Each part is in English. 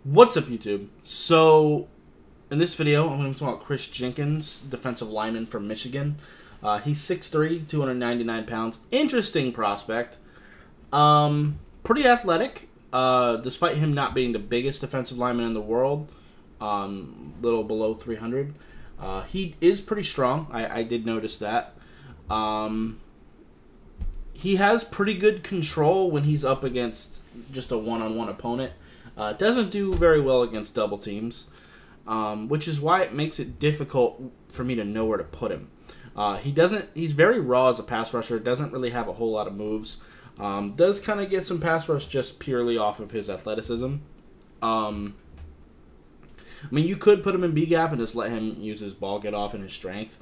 What's up, YouTube? So, in this video, I'm going to talk about Kris Jenkins, defensive lineman from Michigan. He's 6'3", 299 pounds. Interesting prospect. Pretty athletic, despite him not being the biggest defensive lineman in the world. Little below 300. He is pretty strong. I did notice that. He has pretty good control when he's up against just a one-on-one opponent. Doesn't do very well against double teams, which is why it makes it difficult for me to know where to put him. He's very raw as a pass rusher, doesn't really have a whole lot of moves. Does kind of get some pass rush just purely off of his athleticism. I mean, you could put him in B-gap and just let him use his ball get off and his strength,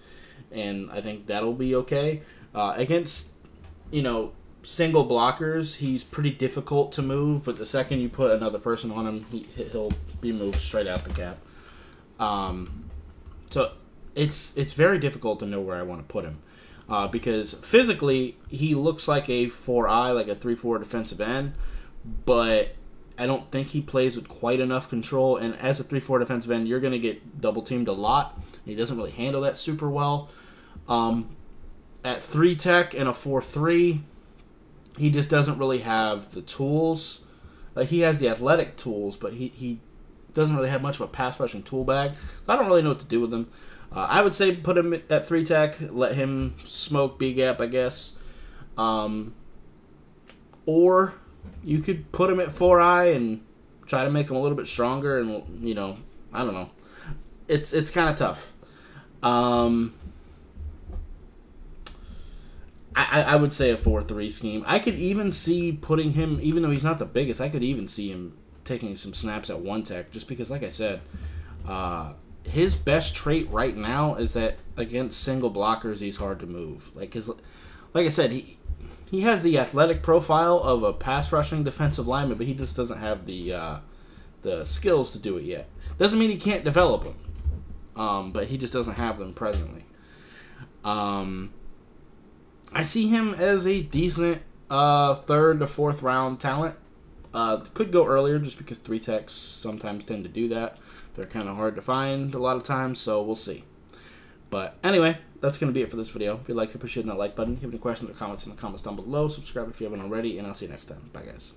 and I think that'll be okay. Against, single blockers, he's pretty difficult to move, but the second you put another person on him, he'll be moved straight out the gap. So it's very difficult to know where I want to put him, because physically he looks like a 4-eye, like a 3-4 defensive end, but I don't think he plays with quite enough control, and as a 3-4 defensive end, you're going to get double teamed a lot. He doesn't really handle that super well. At 3 tech and a 4-3, he just doesn't really have the tools. He has the athletic tools, but he doesn't really have much of a pass rushing tool bag. So I don't really know what to do with him. I would say put him at 3 tech, let him smoke B-gap, I guess. Or you could put him at 4-eye and try to make him a little bit stronger, and I don't know. It's kind of tough. I would say a 4-3 scheme. I could even see putting him, even though he's not the biggest, I could even see him taking some snaps at 1 tech, just because, like I said, his best trait right now is that against single blockers, he's hard to move. Like I said, he has the athletic profile of a pass rushing defensive lineman, but he just doesn't have the skills to do it yet. Doesn't mean he can't develop them, but he just doesn't have them presently. I see him as a decent 3rd to 4th round talent. Could go earlier just because 3 techs sometimes tend to do that. They're kind of hard to find a lot of times, so we'll see. But anyway, that's going to be it for this video. If you liked it, appreciate that like button. If you have any questions or comments in the comments down below, subscribe if you haven't already, and I'll see you next time. Bye, guys.